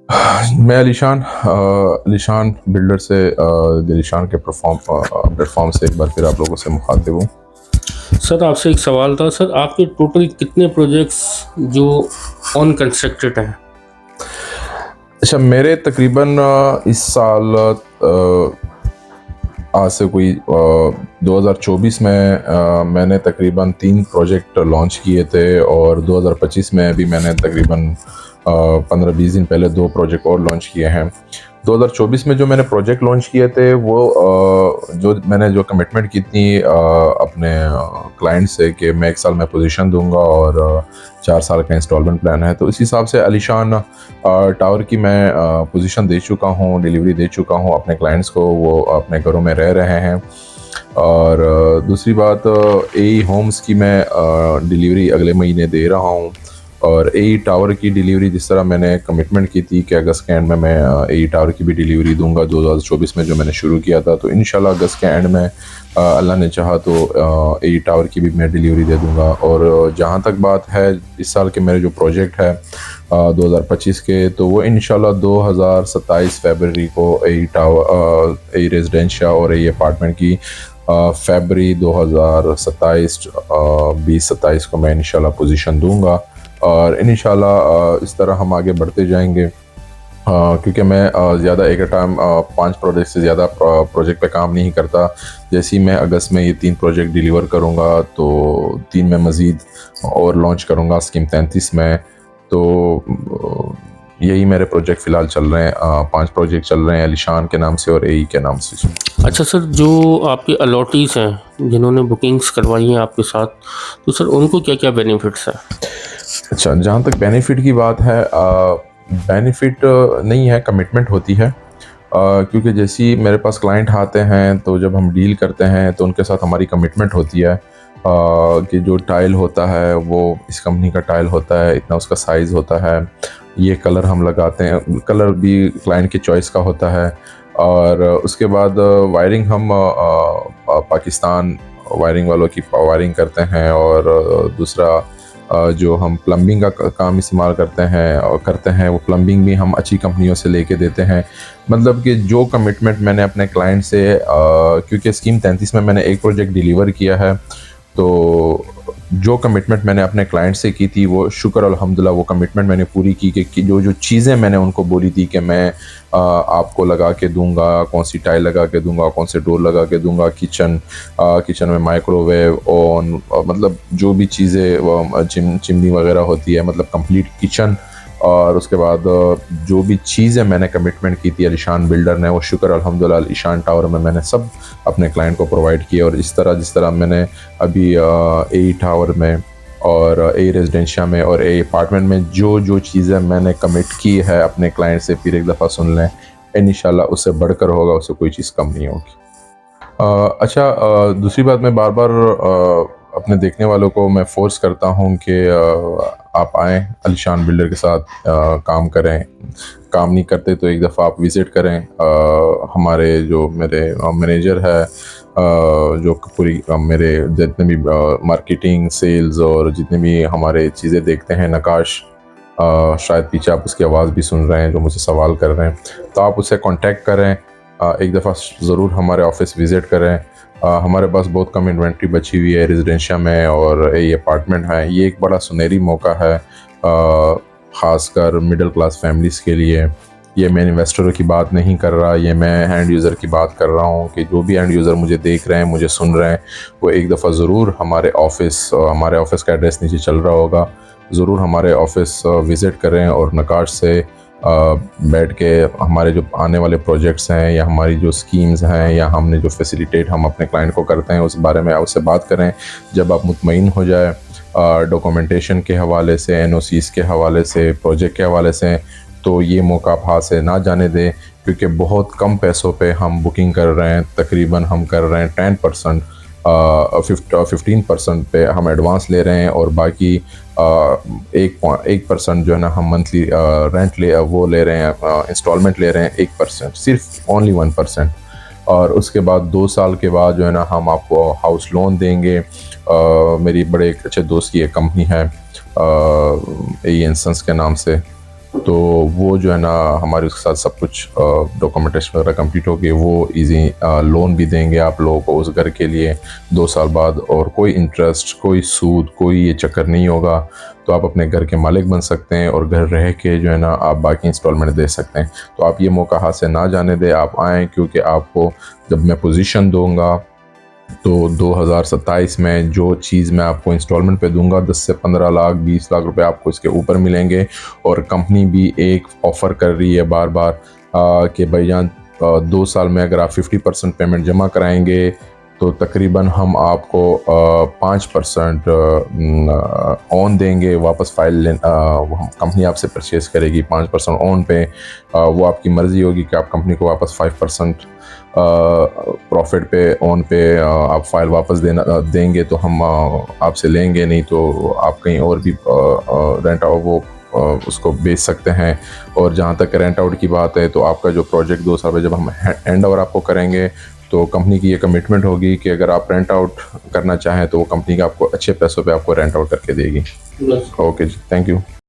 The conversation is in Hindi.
मैं अलीशान बिल्डर से दिलीशान के प्लेटफॉर्म से एक बार फिर आप लोगों से मुखातिब हूँ। सर आपसे एक सवाल था सर, आपके टोटल कितने प्रोजेक्ट्स जो ऑन कंस्ट्रक्टेड हैं? अच्छा, मेरे तकरीबन इस साल आज से कोई 2024 में मैंने तकरीबन 3 प्रोजेक्ट लॉन्च किए थे, और 2025 में भी मैंने तकरीबन 15-20 दिन पहले 2 प्रोजेक्ट और लॉन्च किए हैं। 2024 में जो मैंने प्रोजेक्ट लॉन्च किए थे वो जो कमिटमेंट की थी अपने क्लाइंट से कि मैं 1 साल में पोजीशन दूंगा और 4 साल का इंस्टॉलमेंट प्लान है, तो इस हिसाब से अलीशान टावर की मैं पोजीशन दे चुका हूँ, डिलीवरी दे चुका हूँ अपने क्लाइंट्स को। वो अपने घरों में रह रहे हैं। और दूसरी बात, ए होम्स की मैं डिलीवरी अगले महीने दे रहा हूँ। और ए टावर की डिलीवरी जिस तरह मैंने कमिटमेंट की थी कि अगस्त के एंड में मैं ए टावर की भी डिलीवरी दूंगा 2024 में, जो मैंने शुरू किया था, तो इंशाल्लाह अगस्त के एंड में अल्लाह ने चाहा तो ए टावर की भी मैं डिलीवरी दे दूंगा। और जहाँ तक बात है इस साल के मेरे जो प्रोजेक्ट है 2025 के, तो वो इंशाल्लाह 2027 फरवरी को ए टावर, ए रेजिडेंशिया और ए अपार्टमेंट की फरवरी 2027 2027 को मैं इंशाल्लाह पोजीशन दूंगा। और इंशाल्लाह इस तरह हम आगे बढ़ते जाएंगे, क्योंकि मैं ज़्यादा एक टाइम 5 प्रोजेक्ट से ज़्यादा प्रोजेक्ट पे काम नहीं करता। जैसे ही मैं अगस्त में ये 3 प्रोजेक्ट डिलीवर करूँगा तो 3 में मज़ीद और लॉन्च करूँगा स्कीम 33 में। तो यही मेरे प्रोजेक्ट फ़िलहाल चल रहे हैं। 5 प्रोजेक्ट चल रहे हैं अलीशान के नाम से और ए के नाम से। अच्छा सर, जो आपके अलॉटीज़ हैं जिन्होंने बुकिंग्स करवाई हैं आपके साथ, तो सर उनको क्या क्या बेनिफिट्स हैं? अच्छा, जहाँ तक बेनिफिट की बात है, बेनिफिट नहीं है, कमिटमेंट होती है। क्योंकि जैसे ही मेरे पास क्लाइंट आते हैं तो जब हम डील करते हैं तो उनके साथ हमारी कमिटमेंट होती है कि जो टाइल होता है वो इस कंपनी का टाइल होता है, इतना उसका साइज़ होता है, ये कलर हम लगाते हैं, कलर भी क्लाइंट की चॉइस का होता है। और उसके बाद वायरिंग हम पाकिस्तान वायरिंग वालों की वायरिंग करते हैं। और दूसरा जो हम प्लम्बिंग का काम इस्तेमाल करते हैं वो प्लम्बिंग भी हम अच्छी कंपनियों से लेके देते हैं। मतलब कि जो कमिटमेंट मैंने अपने क्लाइंट से, क्योंकि स्कीम 33 में मैंने एक प्रोजेक्ट डिलीवर किया है, तो जो कमिटमेंट मैंने अपने क्लाइंट से की थी वो शुक्र अल्हम्दुलिल्लाह वो कमिटमेंट मैंने पूरी की कि जो जो चीज़ें मैंने उनको बोली थी कि मैं आपको लगा के दूंगा, कौन सी टाइल लगा के दूंगा, कौन से डोर लगा के दूंगा, किचन में माइक्रोवेव, ओवन, मतलब जो भी चीज़ें चिमनी वगैरह होती है, मतलब कंप्लीट किचन। और उसके बाद जो भी चीज़ें मैंने कमिटमेंट की थी अलीशान बिल्डर ने, वो शुक्र अल्हम्दुलिल्लाह अलीशान टावर में मैंने सब अपने क्लाइंट को प्रोवाइड किया। और जिस तरह मैंने अभी ए टावर में और ए रेजिडेंशिया में और ए अपार्टमेंट में जो जो चीज़ें मैंने कमिट की है अपने क्लाइंट से, फिर एक दफ़ा सुन लें, इंशाल्लाह उससे बढ़कर होगा, उससे कोई चीज़ कम नहीं होगी। अच्छा, दूसरी बात, मैं बार बार अपने देखने वालों को मैं फ़ोर्स करता हूँ कि आप आएँ अलीशान बिल्डर के साथ, काम करें। काम नहीं करते तो एक दफ़ा आप विज़िट करें। हमारे जो मेरे मैनेजर है, जो पूरी मेरे जितने भी मार्केटिंग, सेल्स और जितने भी हमारे चीज़ें देखते हैं, नकाश, शायद पीछे आप उसकी आवाज़ भी सुन रहे हैं जो मुझसे सवाल कर रहे हैं, तो आप उससे कांटेक्ट करें। एक दफ़ा ज़रूर हमारे ऑफिस विज़िट करें। हमारे पास बहुत कम इन्वेंट्री बची हुई है रेजिडेंशिया में, और ये अपार्टमेंट है, ये एक बड़ा सुनहरी मौका है ख़ासकर मिडिल क्लास फैमिलीज़ के लिए। ये मैं इन्वेस्टरों की बात नहीं कर रहा, ये मैं एंड यूज़र की बात कर रहा हूँ कि जो भी एंड यूज़र मुझे देख रहे हैं, मुझे सुन रहे हैं, वो एक दफ़ा ज़रूर हमारे ऑफिस का एड्रेस नीचे चल रहा होगा, ज़रूर हमारे ऑफिस विज़िट करें और नकाश से बैठ के हमारे जो आने वाले प्रोजेक्ट्स हैं या हमारी जो स्कीम्स हैं या हमने जो फैसिलिटेट हम अपने क्लाइंट को करते हैं उस बारे में उससे बात करें। जब आप मुतमईन हो जाए डॉक्यूमेंटेशन के हवाले से, एनओसीज़ के हवाले से, प्रोजेक्ट के हवाले से, तो ये मौका आप हाथ से ना जाने दें, क्योंकि बहुत कम पैसों पे हम बुकिंग कर रहे हैं। तकरीबन हम कर रहे हैं 10%, 15% पे हम एडवांस ले रहे हैं, और बाकी 1% जो है ना हम मंथली रेंट वो ले रहे हैं, इंस्टॉलमेंट ले रहे हैं 1%, सिर्फ ओनली 1%। और उसके बाद 2 साल के बाद जो है ना हम आपको हाउस लोन देंगे। मेरी बड़े एक अच्छे दोस्त की एक कंपनी है ए एन सन्स के नाम से, तो वो जो है ना हमारे उसके साथ सब कुछ डॉक्यूमेंटेशन वगैरह कंप्लीट हो गई, वो इजी लोन भी देंगे आप लोगों को उस घर के लिए 2 साल बाद, और कोई इंटरेस्ट, कोई सूद, कोई ये चक्कर नहीं होगा। तो आप अपने घर के मालिक बन सकते हैं और घर रह के जो है ना आप बाकी इंस्टॉलमेंट दे सकते हैं। तो आप ये मौका हाथ से ना जाने दें, आप आएँ, क्योंकि आपको जब मैं पोजीशन दूंगा तो 2027 में जो चीज़ मैं आपको इंस्टॉलमेंट पे दूंगा 10 से 15 लाख 20 लाख रुपए आपको इसके ऊपर मिलेंगे। और कंपनी भी एक ऑफ़र कर रही है बार बार कि भाईजान 2 साल में अगर आप 50% पेमेंट जमा कराएंगे तो तकरीबन हम आपको 5% ऑन देंगे वापस, फाइल कंपनी आपसे परचेज़ करेगी 5% ऑन पे। वो आपकी मर्ज़ी होगी कि आप कंपनी को वापस 5% प्रॉफिट पे ऑन पे आप फाइल वापस देंगे तो हम आपसे लेंगे, नहीं तो आप कहीं और भी रेंट आउट वो उसको बेच सकते हैं। और जहाँ तक रेंट आउट की बात है, तो आपका जो प्रोजेक्ट 2 साल में जब हम हैंड ओवर आपको करेंगे तो कंपनी की ये कमिटमेंट होगी कि अगर आप रेंट आउट करना चाहें तो वो कंपनी का आपको अच्छे पैसों पे आपको रेंट आउट करके देगी। बस। ओके जी, थैंक यू।